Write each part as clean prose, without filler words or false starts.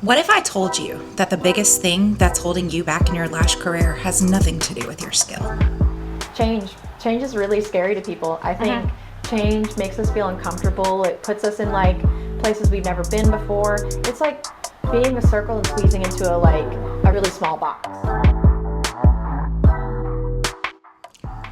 What if I told you that the biggest thing that's holding you back in your lash career has nothing to do with your skill? Change is really scary to people. I think change makes us feel uncomfortable. It puts us in like places we've never been before. It's like being a circle and squeezing into a really small box.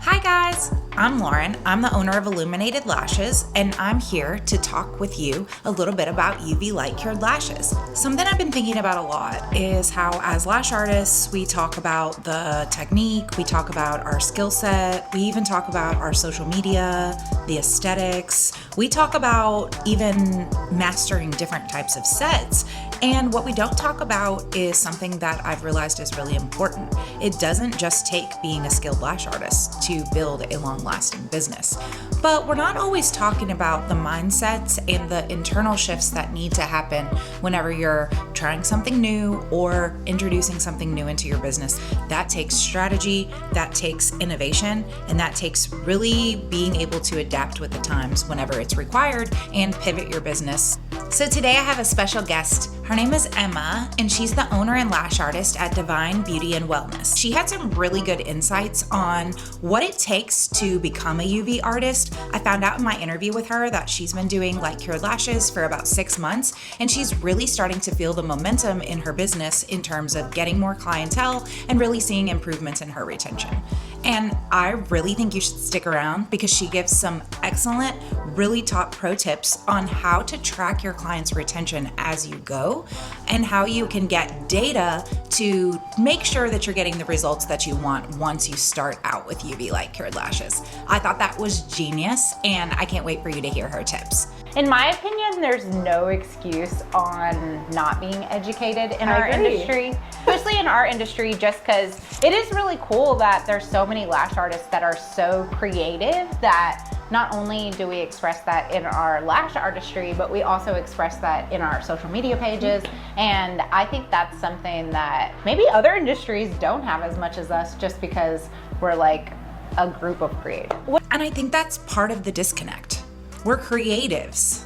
Hi guys, I'm Lauren. I'm the owner of Illuminated Lashes, and I'm here to talk with you a little bit about UV light cured lashes. Something I've been thinking about a lot is how as lash artists, we talk about the technique, we talk about our skill set, we even talk about our social media, the aesthetics, we talk about even mastering different types of sets. And what we don't talk about is something that I've realized is really important. It doesn't just take being a skilled lash artist to build a long-lasting business. But we're not always talking about the mindsets and the internal shifts that need to happen whenever you're trying something new or introducing something new into your business. That takes strategy, that takes innovation, and that takes really being able to adapt with the times whenever it's required and pivot your business. So today I have a special guest. Her name is Emma, and she's the owner and lash artist at Divine Beauty and Wellness. She had some really good insights on what it takes to become a UV artist. I found out in my interview with her that she's been doing light cured lashes for about 6 months, and she's really starting to feel the momentum in her business in terms of getting more clientele and really seeing improvements in her retention. And I really think you should stick around because she gives some excellent, really top pro tips on how to track your clients' retention as you go and how you can get data to make sure that you're getting the results that you want once you start out with UV light cured lashes. I thought that was genius, and I can't wait for you to hear her tips. In my opinion, there's no excuse on not being educated in our industry, especially in our industry, just because it is really cool that there's so many lash artists that are so creative that not only do we express that in our lash artistry, but we also express that in our social media pages. And I think that's something that maybe other industries don't have as much as us just because we're like a group of creatives. And I think that's part of the disconnect. We're creatives,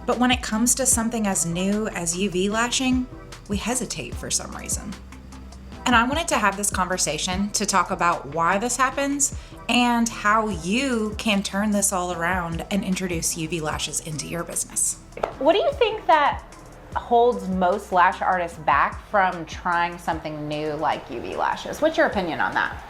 but when it comes to something as new as UV lashing, we hesitate for some reason. And I wanted to have this conversation to talk about why this happens and how you can turn this all around and introduce UV lashes into your business. What do you think that holds most lash artists back from trying something new like UV lashes? What's your opinion on that?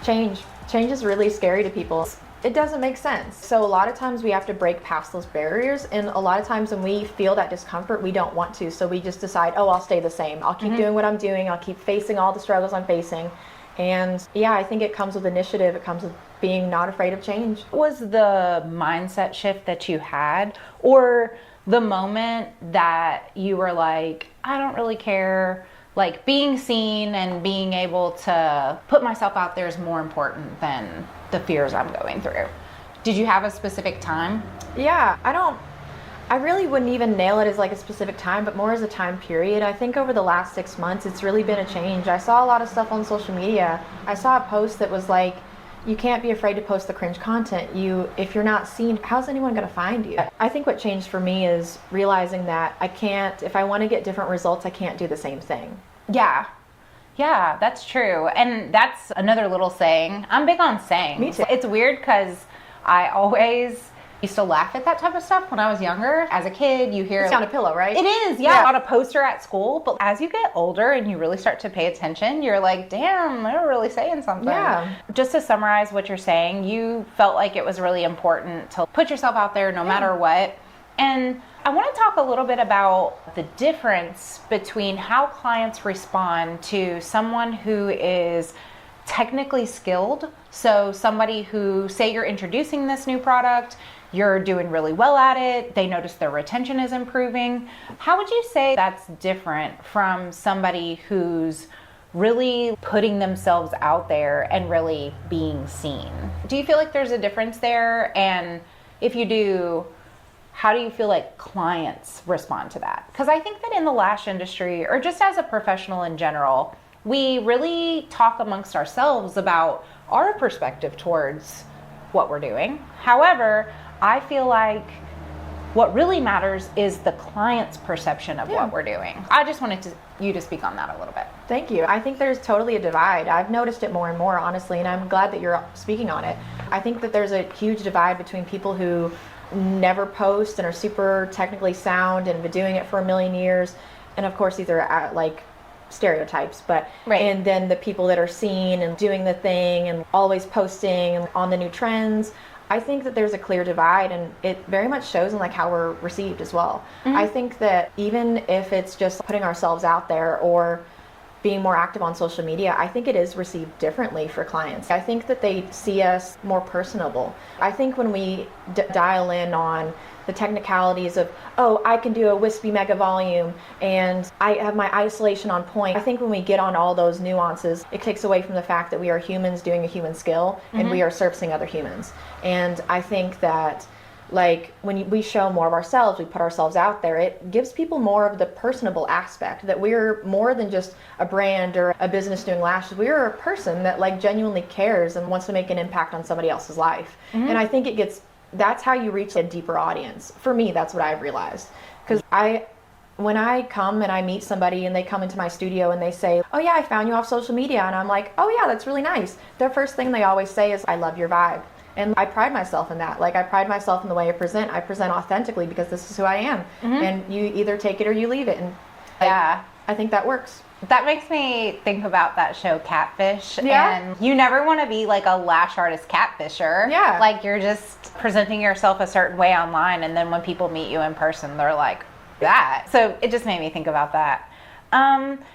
Change is really scary to people. It doesn't make sense. So a lot of times we have to break past those barriers, and a lot of times when we feel that discomfort, we don't want to. So we just decide, oh, I'll stay the same. I'll keep doing what I'm doing. I'll keep facing all the struggles I'm facing. And yeah, I think it comes with initiative. It comes with being not afraid of change. What was the mindset shift that you had, or the moment that you were like, I don't really care, like being seen and being able to put myself out there is more important than the fears I'm going through? Did you have a specific time? Yeah, I really wouldn't even nail it as like a specific time, but more as a time period. I think over the last 6 months, it's really been a change. I saw a lot of stuff on social media. I saw a post that was like, you can't be afraid to post the cringe content. If you're not seen, how's anyone gonna find you? I think what changed for me is realizing that if I wanna get different results, I can't do the same thing. Yeah, that's true. And that's another little saying. I'm big on sayings. Me too. It's weird because I always used to laugh at that type of stuff when I was younger. As a kid, you hear... It's on a pillow, right? It is, yeah. On a poster at school. But as you get older and you really start to pay attention, you're like, damn, they're really saying something. Yeah. Just to summarize what you're saying, you felt like it was really important to put yourself out there no matter what. And I want to talk a little bit about the difference between how clients respond to someone who is technically skilled. So somebody who, say you're introducing this new product, you're doing really well at it, they notice their retention is improving. How would you say that's different from somebody who's really putting themselves out there and really being seen? Do you feel like there's a difference there? And if you do, how do you feel like clients respond to that? Because I think that in the lash industry, or just as a professional in general, we really talk amongst ourselves about our perspective towards what we're doing. However, I feel like What really matters is the client's perception of what we're doing. I just wanted you to speak on that a little bit. Thank you. I think there's totally a divide. I've noticed it more and more, honestly, and I'm glad that you're speaking on it. I think that there's a huge divide between people who never post and are super technically sound and been doing it for a million years, and of course these are like stereotypes, but and then the people that are seen and doing the thing and always posting and on the new trends. I think that there's a clear divide, and it very much shows in like how we're received as well. I think that even if it's just putting ourselves out there or being more active on social media, I think it is received differently for clients. I think that they see us more personable. I think when we dial in on the technicalities of, oh, I can do a wispy mega volume and I have my isolation on point. I think when we get on all those nuances, it takes away from the fact that we are humans doing a human skill and we are servicing other humans. And I think that like when we show more of ourselves, we put ourselves out there, it gives people more of the personable aspect, that we're more than just a brand or a business doing lashes. We're a person that like genuinely cares and wants to make an impact on somebody else's life. And I think that's how you reach a deeper audience. For me, that's what I've realized. Because when I come and I meet somebody and they come into my studio and they say, oh yeah, I found you off social media, and I'm like, oh yeah, that's really nice. The first thing they always say is, I love your vibe. And I pride myself in that. Like I pride myself in the way I present. I present authentically because this is who I am. And you either take it or you leave it. And I think that works. That makes me think about that show Catfish. And you never want to be like a lash artist catfisher. Like you're just presenting yourself a certain way online, and then when people meet you in person, they're like that. So it just made me think about that.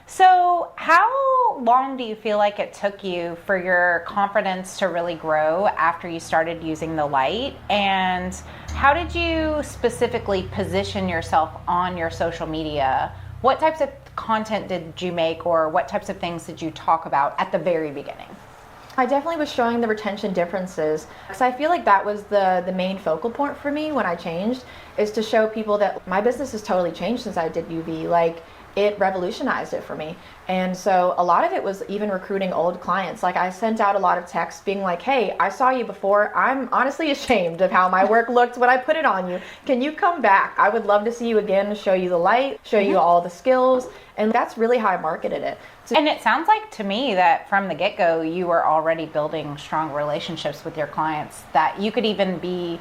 So how long do you feel like it took you for your confidence to really grow after you started using the light? And how did you specifically position yourself on your social media? What types of content did you make, or what types of things did you talk about at the very beginning? I definitely was showing the retention differences, because I feel like that was the main focal point for me when I changed, is to show people that my business has totally changed since I did UV. Like it revolutionized it for me. And so a lot of it was even recruiting old clients. Like I sent out a lot of texts being like, hey, I saw you before. I'm honestly ashamed of how my work looked when I put it on you. Can you come back? I would love to see you again, show you the light, show you all the skills. And that's really how I marketed it. And it sounds like to me that from the get-go, you were already building strong relationships with your clients, that you could even be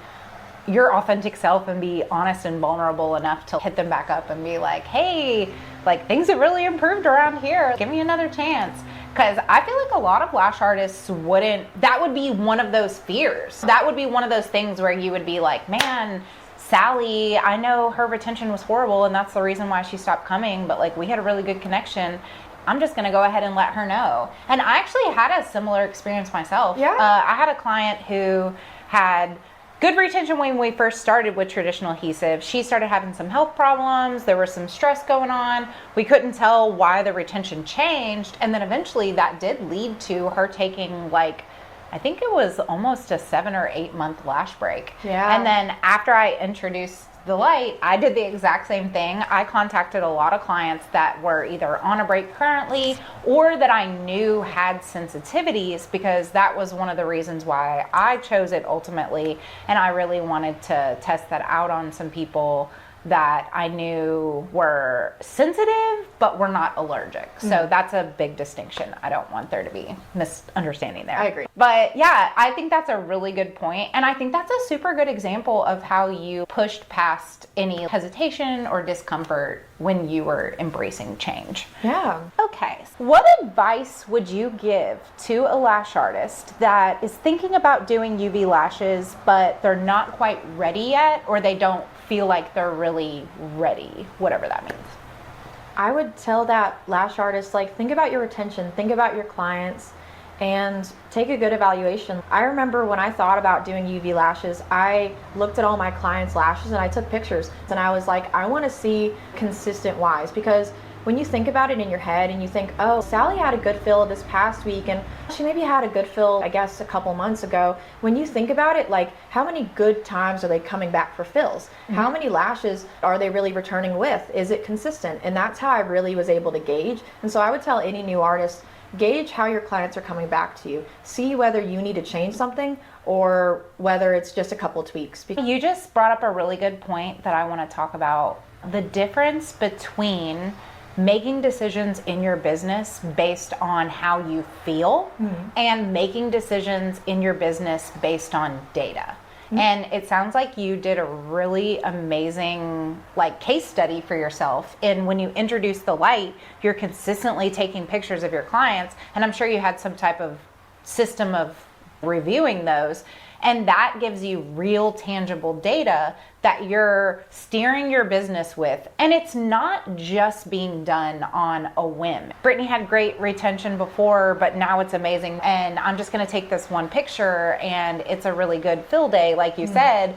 your authentic self and be honest and vulnerable enough to hit them back up and be like, hey, like things have really improved around here. Give me another chance. Because I feel like a lot of lash artists that would be one of those fears. That would be one of those things where you would be like, man, Sally, I know her retention was horrible and that's the reason why she stopped coming, but like we had a really good connection. I'm just going to go ahead and let her know. And I actually had a similar experience myself. I had a client who had good retention when we first started with traditional adhesive. She started having some health problems. There was some stress going on. We couldn't tell why the retention changed. And then eventually that did lead to her taking like, I think it was almost a 7 or 8 month lash break. And then after I introduced the light, I did the exact same thing. I contacted a lot of clients that were either on a break currently or that I knew had sensitivities, because that was one of the reasons why I chose it ultimately. And I really wanted to test that out on some people that I knew were sensitive but were not allergic. So that's a big distinction. I don't want there to be misunderstanding there. I agree. But yeah, I think that's a really good point. And I think that's a super good example of how you pushed past any hesitation or discomfort when you were embracing change. Okay. What advice would you give to a lash artist that is thinking about doing UV lashes, but they're not quite ready yet, or they don't feel like they're really ready, whatever that means? I would tell that lash artist, like, think about your retention, think about your clients, and take a good evaluation. I remember when I thought about doing UV lashes, I looked at all my clients' lashes and I took pictures, and I was like, I want to see consistent wise, because when you think about it in your head and you think, oh, Sally had a good fill this past week and she maybe had a good fill, I guess, a couple months ago. When you think about it, like, how many good times are they coming back for fills? How many lashes are they really returning with? Is it consistent? And that's how I really was able to gauge. And so I would tell any new artist, gauge how your clients are coming back to you. See whether you need to change something or whether it's just a couple tweaks. You just brought up a really good point that I want to talk about. The difference between making decisions in your business based on how you feel and making decisions in your business based on data. And it sounds like you did a really amazing case study for yourself. And when you introduced the light, you're consistently taking pictures of your clients. And I'm sure you had some type of system of reviewing those. And that gives you real tangible data that you're steering your business with. And it's not just being done on a whim. Brittany had great retention before, but now it's amazing. And I'm just going to take this one picture and it's a really good fill day, like you said.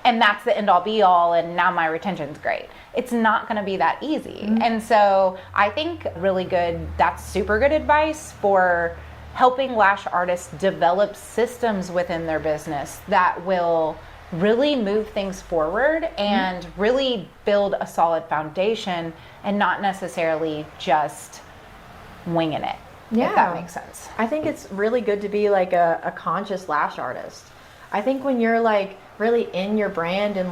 And that's the end all be all. And now my retention's great. It's not going to be that easy. And so I think really good, that's super good advice for helping lash artists develop systems within their business that will really move things forward and really build a solid foundation and not necessarily just winging it, if that makes sense. I think it's really good to be a conscious lash artist. I think when you're really in your brand and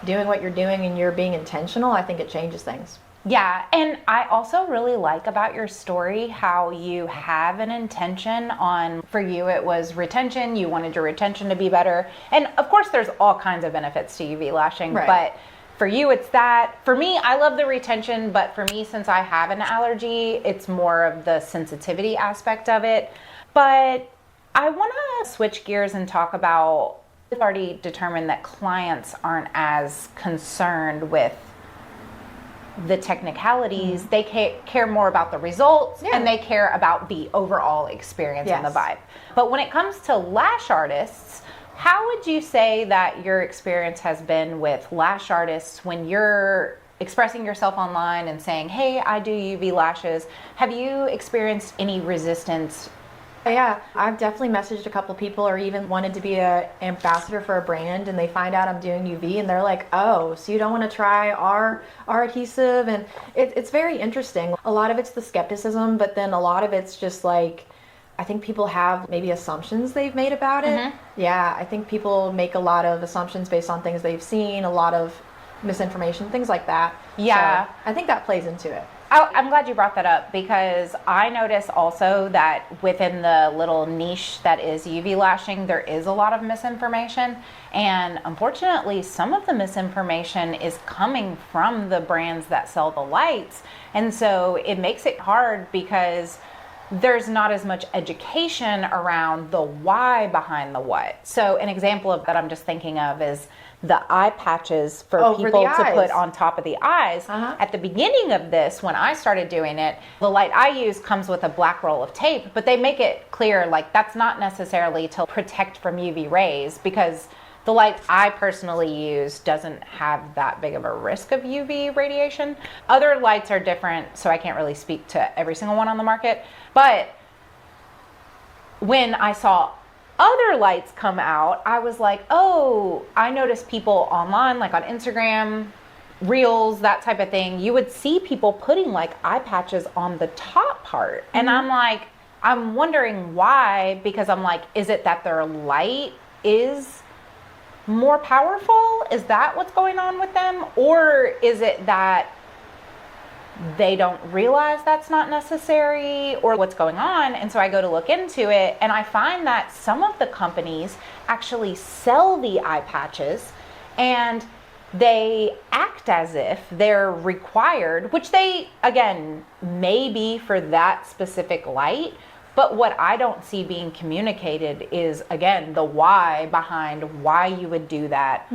doing what you're doing and you're being intentional, I think it changes things. Yeah, and I also really like about your story how you have an intention on, for you it was retention, you wanted your retention to be better. And of course there's all kinds of benefits to UV lashing, but for you it's that. For me, I love the retention, but for me, since I have an allergy, it's more of the sensitivity aspect of it. But I want to switch gears and talk about, we've already determined that clients aren't as concerned with the technicalities. They care more about the results and they care about the overall experience and the vibe. But when it comes to lash artists, how would you say that your experience has been with lash artists when you're expressing yourself online and saying, hey, I do UV lashes? Have you experienced any resistance? Yeah, I've definitely messaged a couple people or even wanted to be an ambassador for a brand, and they find out I'm doing UV and they're like, oh, so you don't want to try our adhesive? And it's very interesting. A lot of it's the skepticism, but then a lot of it's just I think people have maybe assumptions they've made about it. Yeah, I think people make a lot of assumptions based on things they've seen, a lot of misinformation, things like that. Yeah. So I think that plays into it. I'm glad you brought that up, because I notice also that within the little niche that is UV lashing, there is a lot of misinformation. And unfortunately, some of the misinformation is coming from the brands that sell the lights. And so it makes it hard because there's not as much education around the why behind the what. So an example of that I'm just thinking of is the eye patches for people to put on top of the eyes. At the beginning of this, when I started doing it, the light I use comes with a black roll of tape, but they make it clear that's not necessarily to protect from UV rays, because the light I personally use doesn't have that big of a risk of UV radiation. Other lights are different, so I can't really speak to every single one on the market. But when I saw other lights come out, I was like, oh, I noticed people online, on Instagram, Reels, that type of thing, you would see people putting eye patches on the top part. And I'm wondering why, because I'm is it that their light is more powerful? Is that what's going on with them? Or is it that they don't realize that's not necessary, or what's going on? And so I go to look into it, and I find that some of the companies actually sell the eye patches and they act as if they're required, which they, again, may be for that specific light. But what I don't see being communicated is, again, the why behind why you would do that,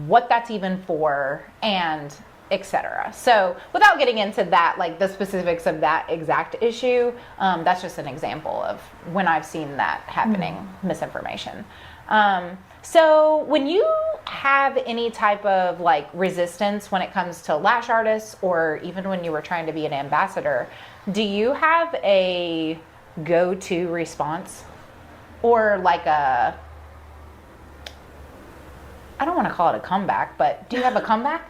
what that's even for, and etc. So without getting into that, the specifics of that exact issue, that's just an example of when I've seen that happening, misinformation. So when you have any type of resistance when it comes to lash artists, or even when you were trying to be an ambassador, do you have a go-to response, or I don't want to call it a comeback, but do you have a comeback?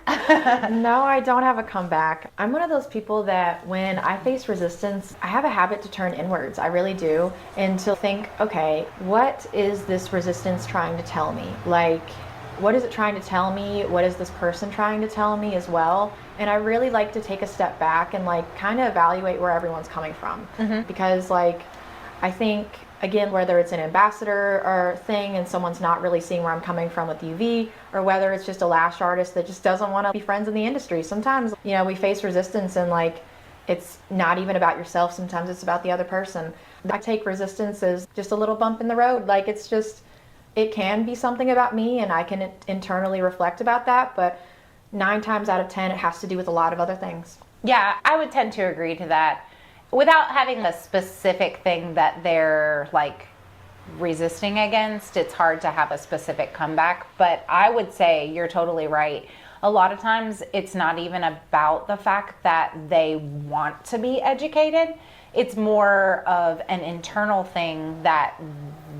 No, I don't have a comeback. I'm one of those people that when I face resistance, I have a habit to turn inwards. I really do. And to think, okay, what is this resistance trying to tell me? Like, what is it trying to tell me? What is this person trying to tell me as well? And I really like to take a step back and like kind of evaluate where everyone's coming from. Because like, I think, again, whether it's an ambassador or thing and someone's not really seeing where I'm coming from with UV, or whether it's just a lash artist that just doesn't want to be friends in the industry. Sometimes, you know, we face resistance and like, it's not even about yourself. Sometimes it's about the other person. I take resistance as just a little bump in the road. Like, it's just, it can be something about me and I can internally reflect about that. But 9 times out of 10, it has to do with a lot of other things. Yeah, I would tend to agree to that. Without having a specific thing that they're like resisting against, it's hard to have a specific comeback. But I would say you're totally right. A lot of times it's not even about the fact that they want to be educated. It's more of an internal thing that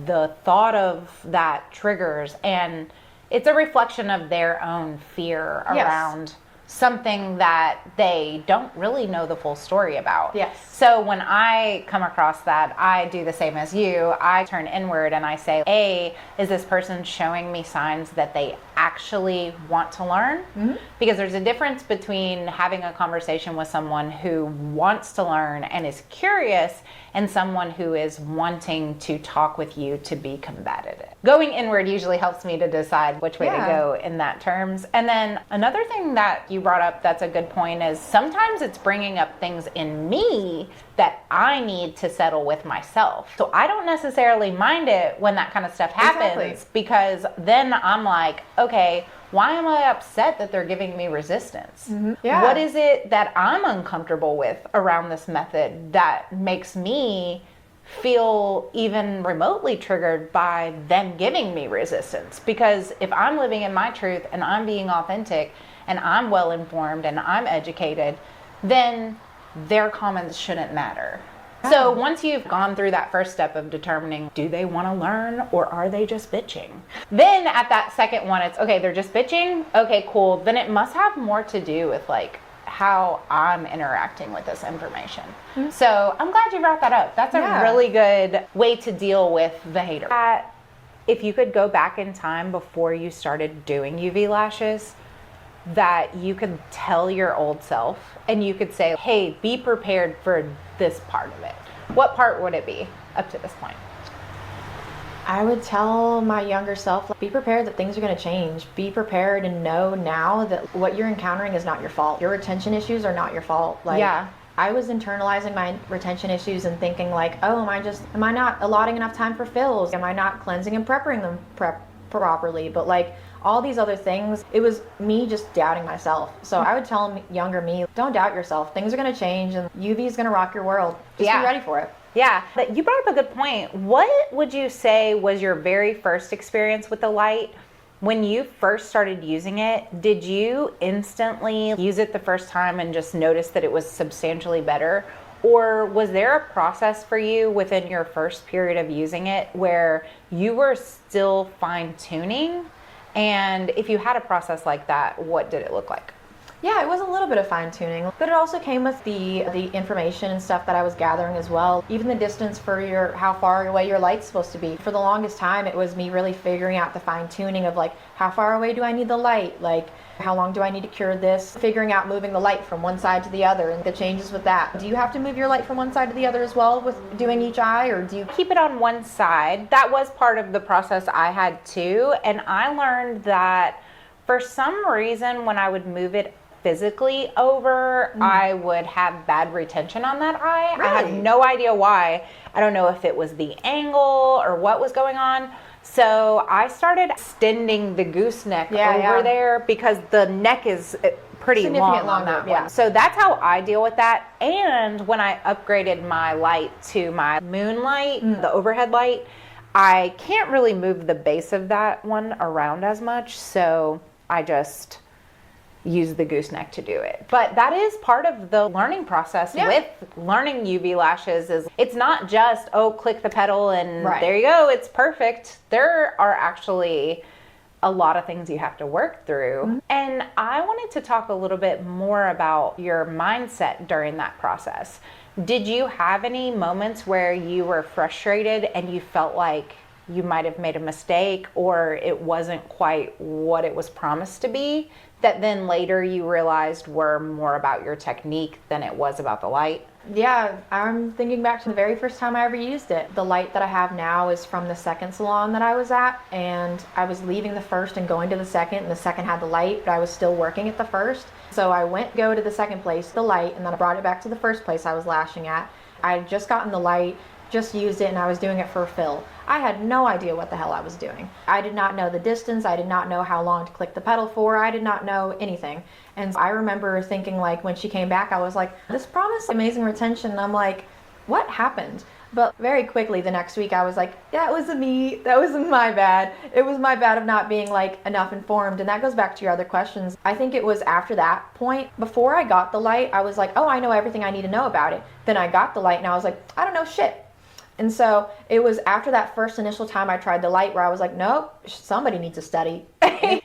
the thought of that triggers, and it's a reflection of their own fear around something that they don't really know the full story about. Yes. So when I come across that, I do the same as you. I turn inward and I say, A, is this person showing me signs that they actually want to learn? Because there's a difference between having a conversation with someone who wants to learn and is curious and someone who is wanting to talk with you to be combative. Going inward usually helps me to decide which way to go in that terms. And then another thing that you brought up that's a good point is sometimes it's bringing up things in me that I need to settle with myself. So I don't necessarily mind it when that kind of stuff happens, because then I'm like, okay, why am I upset that they're giving me resistance? What is it that I'm uncomfortable with around this method that makes me feel even remotely triggered by them giving me resistance? Because if I'm living in my truth and I'm being authentic and I'm well informed and I'm educated, then their comments shouldn't matter. So once you've gone through that first step of determining, do they want to learn or are they just bitching? Then at that second one, it's okay, they're just bitching. Okay, cool. Then it must have more to do with like how I'm interacting with this information. So I'm glad you brought that up. That's a really good way to deal with the hater. If you could go back in time before you started doing UV lashes, that you could tell your old self and you could say, hey, be prepared for this part of it. What part would it be up to this point? I would tell my younger self, be prepared that things are going to change. Be prepared and know now that what you're encountering is not your fault. Your retention issues are not your fault. Like, I was internalizing my retention issues and thinking like, oh, am I not allotting enough time for fills? Am I not cleansing and prepping them properly? But like, all these other things, it was me just doubting myself. So I would tell younger me, don't doubt yourself. Things are going to change and UV is going to rock your world. Just be ready for it. Yeah, but you brought up a good point. What would you say was your very first experience with the light? When you first started using it, did you instantly use it the first time and just notice that it was substantially better? Or was there a process for you within your first period of using it where you were still fine-tuning? And if you had a process like that, what did it look like? Yeah, it was a little bit of fine tuning, but it also came with the information and stuff that I was gathering as well. Even the distance for how far away your light's supposed to be. For the longest time, it was me really figuring out the fine tuning of like, how far away do I need the light? Like, how long do I need to cure this? Figuring out moving the light from one side to the other and the changes with that. Do you have to move your light from one side to the other as well with doing each eye, or do you keep it on one side? That was part of the process I had too, and I learned that for some reason when I would move it physically over, I would have bad retention on that eye. Really? I have no idea why. I don't know if it was the angle or what was going on. So I started extending the gooseneck over there because the neck is pretty long on that one. So that's how I deal with that. And when I upgraded my light to my moonlight, the overhead light, I can't really move the base of that one around as much. So I just use the gooseneck to do it. But that is part of the learning process with learning UV lashes. Is it's not just, oh, click the pedal and there you go, it's perfect. There are actually a lot of things you have to work through. And I wanted to talk a little bit more about your mindset during that process. Did you have any moments where you were frustrated and you felt like you might have made a mistake or it wasn't quite what it was promised to be, that then later you realized were more about your technique than it was about the light? Yeah, I'm thinking back to the very first time I ever used it. The light that I have now is from the second salon that I was at, and I was leaving the first and going to the second, and the second had the light, but I was still working at the first. So I go to the second place, the light, and then I brought it back to the first place I was lashing at. I had just gotten the light, just used it, and I was doing it for a fill. I had no idea what the hell I was doing. I did not know the distance. I did not know how long to click the pedal for. I did not know anything. And I remember thinking, like, when she came back, I was like, this promised amazing retention. And I'm like, what happened? But very quickly the next week I was like, that was me. That was my bad. It was my bad of not being like enough informed. And that goes back to your other questions. I think it was after that point, before I got the light, I was like, oh, I know everything I need to know about it. Then I got the light and I was like, I don't know shit. And so it was after that first initial time I tried the light where I was like, nope, somebody needs to study.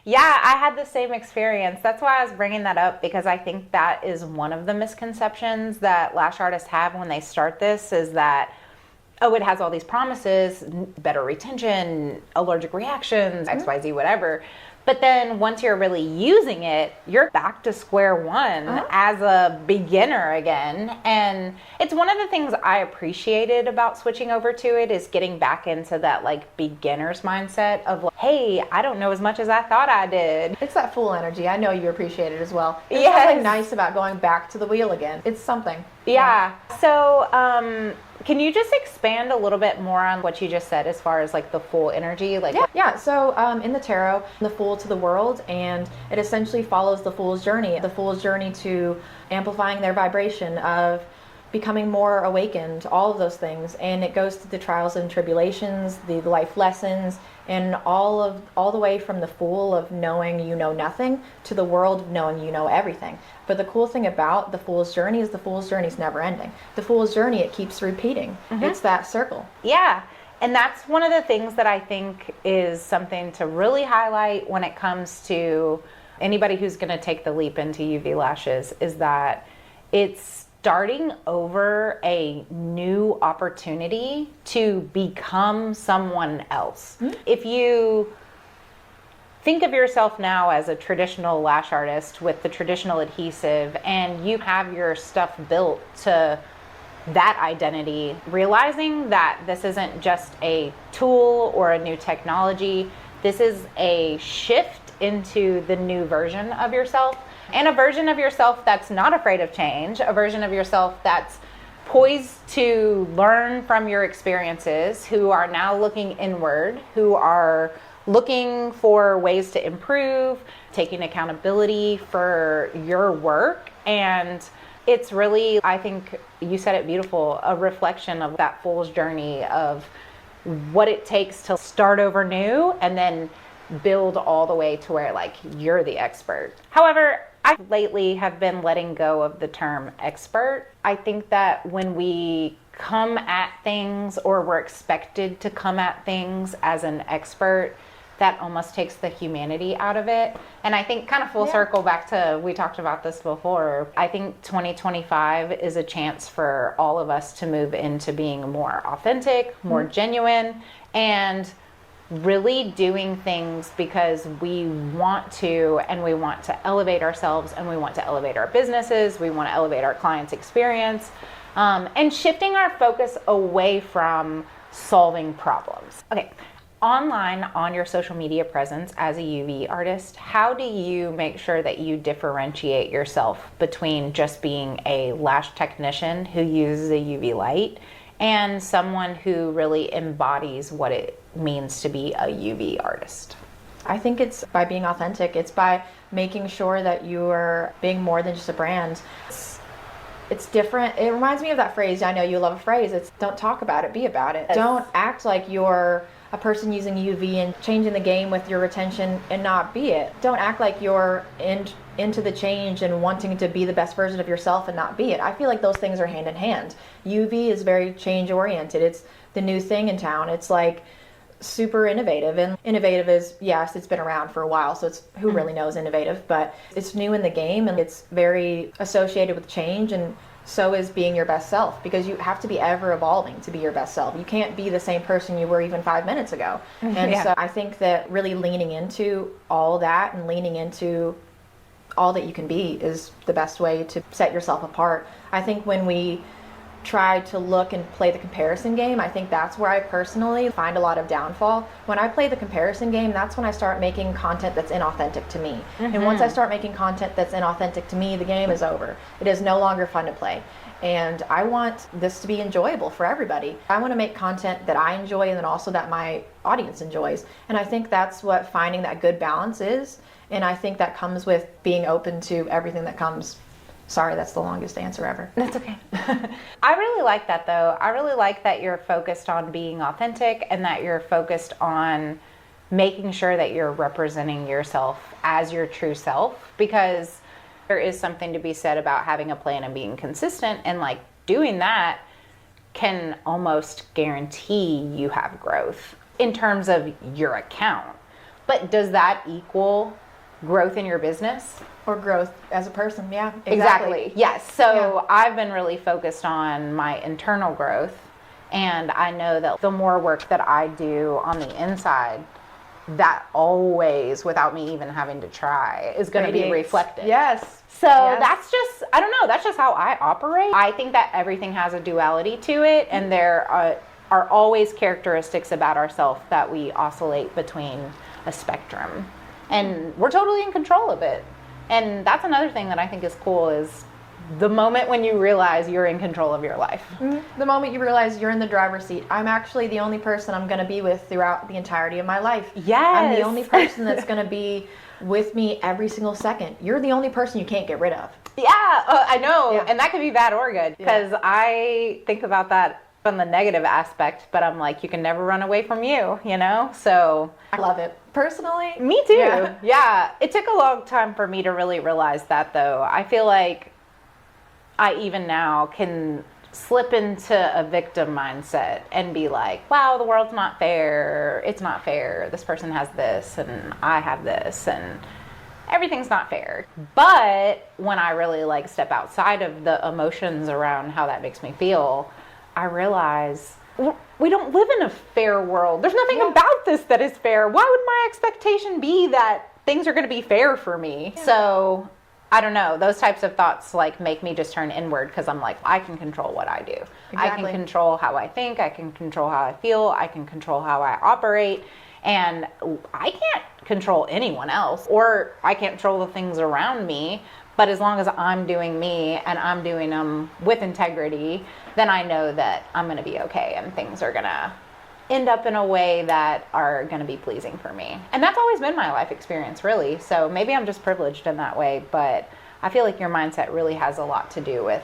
Yeah, I had the same experience. That's why I was bringing that up, because I think that is one of the misconceptions that lash artists have when they start this, is that, oh, it has all these promises, better retention, allergic reactions, XYZ, whatever. But then once you're really using it, you're back to square one as a beginner again. And it's one of the things I appreciated about switching over to it, is getting back into that like beginner's mindset of like, hey, I don't know as much as I thought I did. It's that full energy. I know you appreciate it as well. There's Yes. something nice about going back to the wheel again. It's something. Yeah. So, can you just expand a little bit more on what you just said as far as like the full energy? Like, Yeah. So in the tarot, the Fool to the world, and it essentially follows the Fool's journey. The Fool's journey to amplifying their vibration, of becoming more awakened, all of those things. And it goes through the trials and tribulations, the life lessons, and all the way from the Fool of knowing you know nothing to the world of knowing you know everything. But the cool thing about the Fool's journey is the Fool's journey is never ending. The Fool's journey, it keeps repeating. It's that circle. yeah. And that's one of the things that I think is something to really highlight when it comes to anybody who's going to take the leap into UV lashes, is that it's starting over a new opportunity to become someone else. If you think of yourself now as a traditional lash artist with the traditional adhesive, and you have your stuff built to that identity, realizing that this isn't just a tool or a new technology, this is a shift into the new version of yourself, and a version of yourself that's not afraid of change, a version of yourself that's poised to learn from your experiences, who are now looking inward, who are looking for ways to improve, taking accountability for your work. And it's really, I think you said it beautiful, a reflection of that Fool's journey of what it takes to start over new and then build all the way to where like you're the expert. However, I lately have been letting go of the term expert. I think that when we come at things, or we're expected to come at things as an expert, that almost takes the humanity out of it. And I think kind of full circle back to, we talked about this before, I think 2025 is a chance for all of us to move into being more authentic, more genuine, and really doing things because we want to, and we want to elevate ourselves, and we want to elevate our businesses, we want to elevate our clients' experience, and shifting our focus away from solving problems. Okay. Online, on your social media presence as a UV artist, how do you make sure that you differentiate yourself between just being a lash technician who uses a UV light and someone who really embodies what it means to be a UV artist? I think it's by being authentic. It's by making sure that you are being more than just a brand. It's different. It reminds me of that phrase. I know you love a phrase. It's don't talk about it, be about it. Don't act like you're a person using UV and changing the game with your retention and not be it. Don't act like you're into the change and wanting to be the best version of yourself and not be it. I feel like those things are hand in hand. UV is very change oriented. It's the new thing in town. It's like super innovative. And innovative is, yes, it's been around for a while, so it's who really knows innovative, but it's new in the game and it's very associated with change, and so is being your best self, because you have to be ever evolving to be your best self. You can't be the same person you were even 5 minutes ago. And so I think that really leaning into all that and leaning into all that you can be is the best way to set yourself apart. I think when we try to look and play the comparison game, I think that's where I personally find a lot of downfall. When I play the comparison game, that's when I start making content that's inauthentic to me. And once I start making content that's inauthentic to me, the game is over. It is no longer fun to play. And I want this to be enjoyable for everybody. I want to make content that I enjoy and then also that my audience enjoys. And I think that's what finding that good balance is. And I think that comes with being open to everything that comes. Sorry, that's the longest answer ever. That's okay. I really like that though. I really like that you're focused on being authentic and that you're focused on making sure that you're representing yourself as your true self, because there is something to be said about having a plan and being consistent, and like doing that can almost guarantee you have growth in terms of your account. But does that equal growth in your business? Or growth as a person, yeah. Exactly. Yes. So I've been really focused on my internal growth, and I know that the more work that I do on the inside, that always, without me even having to try, is going to be reflected. Yes. So that's just, I don't know, that's just how I operate. I think that everything has a duality to it, and there are always characteristics about ourselves that we oscillate between a spectrum, and we're totally in control of it. And that's another thing that I think is cool, is the moment when you realize you're in control of your life. The moment you realize you're in the driver's seat. I'm actually the only person I'm going to be with throughout the entirety of my life. Yes. I'm the only person that's going to be with me every single second. You're the only person you can't get rid of. Yeah, I know. Yeah. And that could be bad or good, because I think about that from the negative aspect, but I'm like, you can never run away from you, you know? So I love it. Personally, me too. Yeah. It took a long time for me to really realize that, though. I feel like I even now can slip into a victim mindset and be like, wow, the world's not fair. It's not fair. This person has this and I have this and everything's not fair. But when I really like step outside of the emotions around how that makes me feel, I realize we don't live in a fair world. There's nothing about this that is fair. Why would my expectation be that things are going to be fair for me? Yeah. So I don't know. Those types of thoughts like make me just turn inward, because I'm like, I can control what I do. Exactly. I can control how I think. I can control how I feel. I can control how I operate. And I can't control anyone else, or I can't control the things around me. But as long as I'm doing me and I'm doing them with integrity, then I know that I'm going to be okay and things are going to end up in a way that are going to be pleasing for me. And that's always been my life experience, really. So maybe I'm just privileged in that way, but I feel like your mindset really has a lot to do with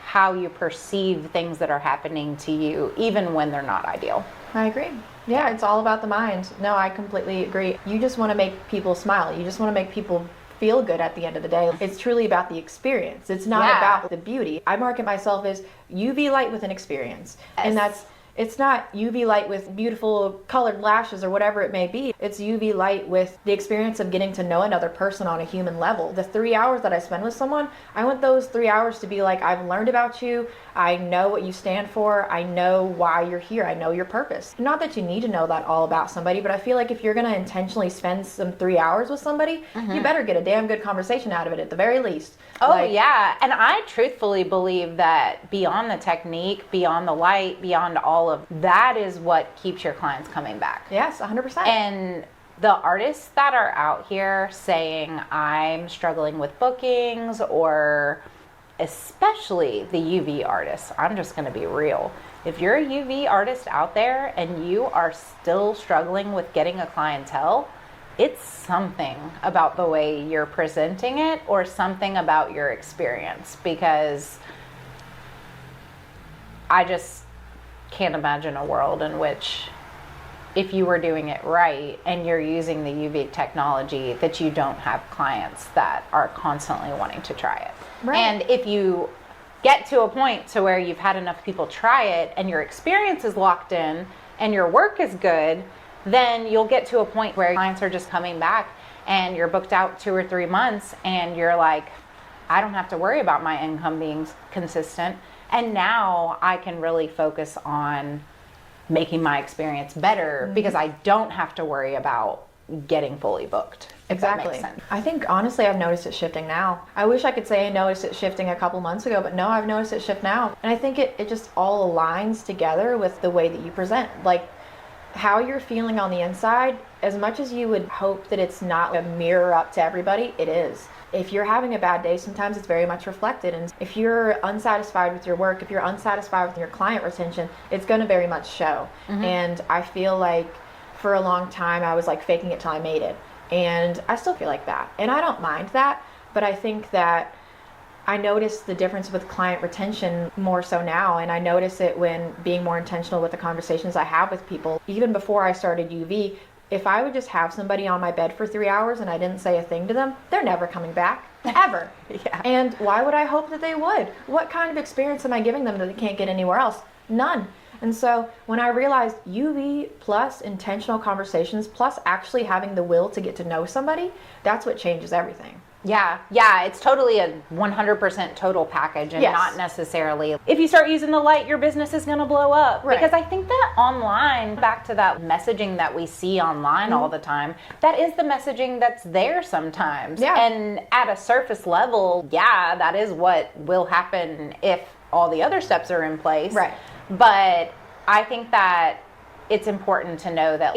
how you perceive things that are happening to you, even when they're not ideal. I agree. Yeah, it's all about the mind. No, I completely agree. You just want to make people smile. You just want to make people feel good at the end of the day. It's truly about the experience. It's not about the beauty. I market myself as UV light with an experience. Yes. And it's not UV light with beautiful colored lashes or whatever it may be. It's UV light with the experience of getting to know another person on a human level. The 3 hours that I spend with someone, I want those 3 hours to be like, I've learned about you. I know what you stand for. I know why you're here. I know your purpose. Not that you need to know that all about somebody, but I feel like if you're going to intentionally spend some 3 hours with somebody, you better get a damn good conversation out of it at the very least. Oh, yeah. And I truthfully believe that beyond the technique, beyond the light, beyond all of that is what keeps your clients coming back. Yes, 100%. And the artists that are out here saying, I'm struggling with bookings, or especially the UV artists, I'm just going to be real. If you're a UV artist out there and you are still struggling with getting a clientele, it's something about the way you're presenting it or something about your experience, because I just can't imagine a world in which, if you were doing it right and you're using the UV technology, that you don't have clients that are constantly wanting to try it. Right. And if you get to a point to where you've had enough people try it and your experience is locked in and your work is good, then you'll get to a point where clients are just coming back and you're booked out 2 or 3 months and you're like, I don't have to worry about my income being consistent. And now I can really focus on making my experience better because I don't have to worry about getting fully booked. If that makes sense. I think honestly I've noticed it shifting now. I wish I could say I noticed it shifting a couple months ago, but no, I've noticed it shift now. And I think it just all aligns together with the way that you present. Like how you're feeling on the inside, as much as you would hope that it's not a mirror up to everybody, it is. If you're having a bad day, sometimes it's very much reflected. And if you're unsatisfied with your work, if you're unsatisfied with your client retention, it's going to very much show. And I feel like for a long time, I was like faking it till I made it. And I still feel like that. And I don't mind that. But I think that I notice the difference with client retention more so now. And I notice it when being more intentional with the conversations I have with people. Even before I started UV, if I would just have somebody on my bed for 3 hours and I didn't say a thing to them, they're never coming back, ever. And why would I hope that they would? What kind of experience am I giving them that they can't get anywhere else? None. And so when I realized UV plus intentional conversations plus actually having the will to get to know somebody, that's what changes everything. Yeah, it's totally a 100% total package and not necessarily if you start using the light, your business is going to blow up. Right. Because I think that online, back to that messaging that we see online all the time, that is the messaging that's there sometimes. Yeah. And at a surface level, that is what will happen if all the other steps are in place. Right. But I think that it's important to know that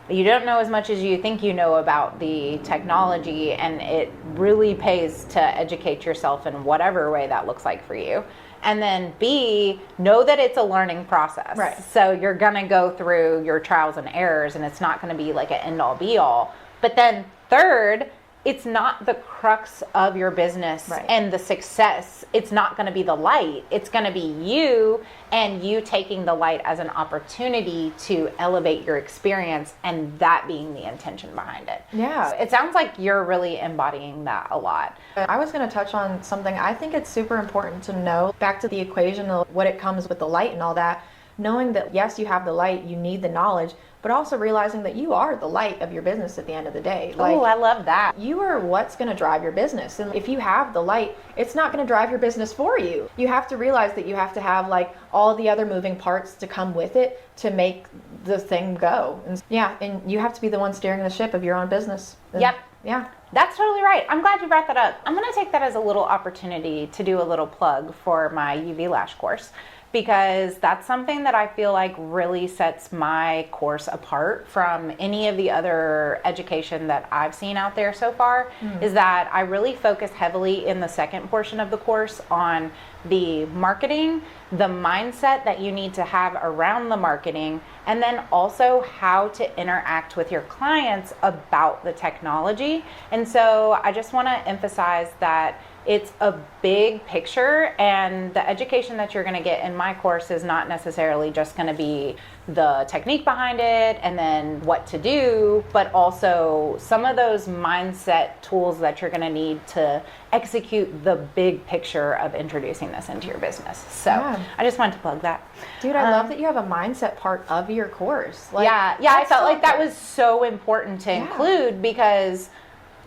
you don't know as much as you think you know about the technology, and it really pays to educate yourself in whatever way that looks like for you. And then B, know that it's a learning process. Right. So you're gonna go through your trials and errors, and it's not gonna be like an end all be all. But then third, it's not the crux of your business and the success. It's not going to be the light. It's going to be you and you taking the light as an opportunity to elevate your experience, and that being the intention behind it. Yeah. So it sounds like you're really embodying that a lot. I was going to touch on something. I think it's super important to know, back to the equation of what it comes with the light and all that, knowing that yes, you have the light, you need the knowledge, but also realizing that you are the light of your business at the end of the day. Oh, I love that. You are what's going to drive your business. And if you have the light, it's not going to drive your business for you. You have to realize that you have to have like all the other moving parts to come with it to make the thing go. And and you have to be the one steering the ship of your own business. And yeah. That's totally right. I'm glad you brought that up. I'm going to take that as a little opportunity to do a little plug for my UV Lash course, because that's something that I feel like really sets my course apart from any of the other education that I've seen out there so far, is that I really focus heavily in the second portion of the course on the marketing, the mindset that you need to have around the marketing, and then also how to interact with your clients about the technology. And so I just want to emphasize that it's a big picture, and the education that you're going to get in my course is not necessarily just going to be the technique behind it and then what to do, but also some of those mindset tools that you're going to need to execute the big picture of introducing this into your business. So I just wanted to plug that. Dude, I love that you have a mindset part of your course. Like, I felt like that was so important to include, because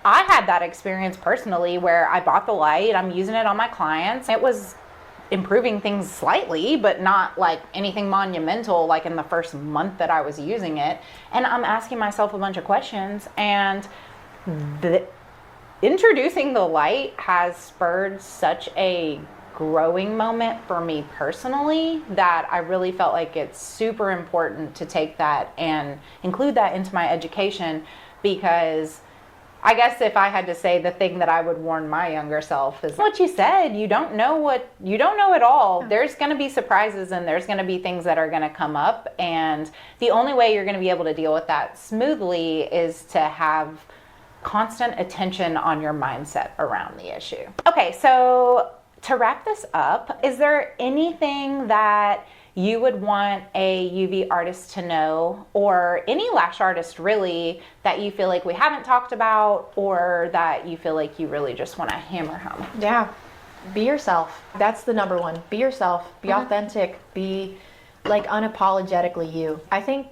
I had that experience personally where I bought the light, I'm using it on my clients. It was improving things slightly, but not like anything monumental like in the first month that I was using it. And I'm asking myself a bunch of questions, and introducing the light has spurred such a growing moment for me personally that I really felt like it's super important to take that and include that into my education, because I guess if I had to say the thing that I would warn my younger self is what you said. You don't know it all. There's going to be surprises, and there's going to be things that are going to come up. And the only way you're going to be able to deal with that smoothly is to have constant attention on your mindset around the issue. Okay, so to wrap this up, is there anything that you would want a UV artist to know, or any lash artist really, that you feel like we haven't talked about, or that you feel like you really just want to hammer home? Yeah, be yourself. That's the number one. Be yourself, be authentic, be like unapologetically you. I think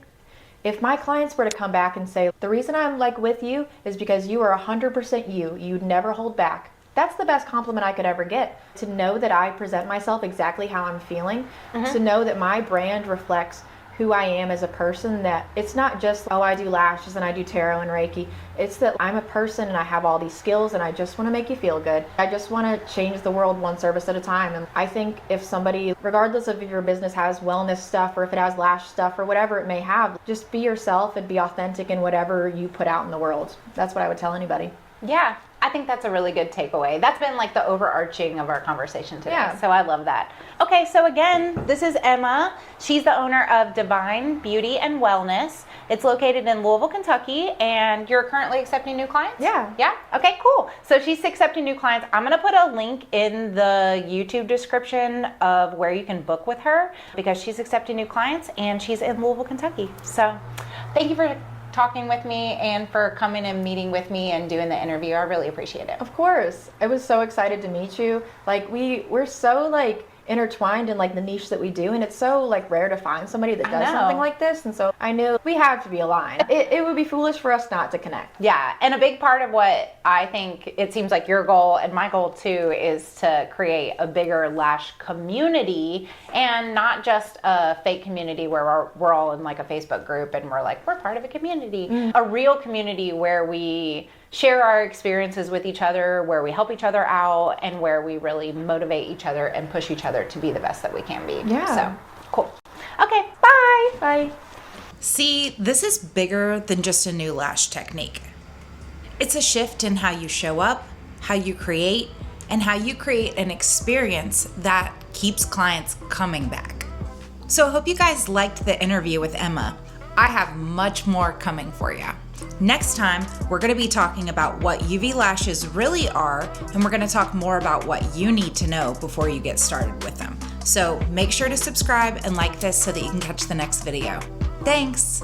if my clients were to come back and say, the reason I'm like with you is because you are 100% you, you'd never hold back. That's the best compliment I could ever get. To know that I present myself exactly how I'm feeling, to know that my brand reflects who I am as a person, that it's not just, oh, I do lashes and I do tarot and Reiki. It's that I'm a person and I have all these skills and I just want to make you feel good. I just want to change the world one service at a time. And I think if somebody, regardless of if your business has wellness stuff or if it has lash stuff or whatever it may have, just be yourself and be authentic in whatever you put out in the world. That's what I would tell anybody. Yeah, I think that's a really good takeaway. That's been like the overarching of our conversation today. Yeah. So I love that. Okay, so again, this is Emma. She's the owner of Divine Beauty and Wellness. It's located in Louisville, Kentucky, and you're currently accepting new clients? Yeah. Yeah? Okay, cool. So she's accepting new clients. I'm going to put a link in the YouTube description of where you can book with her because she's accepting new clients and she's in Louisville, Kentucky. So thank you for talking with me and for coming and meeting with me and doing the interview. I really appreciate it. Of course. I was so excited to meet you. Like we're so like intertwined in like the niche that we do, and it's so like rare to find somebody that does something like this, and so I knew we had to be aligned. It would be foolish for us not to connect. Yeah, and a big part of what I think it seems like your goal and my goal too is to create a bigger lash community, and not just a fake community where we're all in like a Facebook group and we're like, we're part of a community. A real community where we share our experiences with each other, where we help each other out, and where we really motivate each other and push each other to be the best that we can be. Yeah. So, cool. Okay, bye. Bye. See, this is bigger than just a new lash technique. It's a shift in how you show up, how you create, and how you create an experience that keeps clients coming back. So I hope you guys liked the interview with Emma. I have much more coming for you. Next time, we're going to be talking about what UV lashes really are, and we're going to talk more about what you need to know before you get started with them. So make sure to subscribe and like this so that you can catch the next video. Thanks!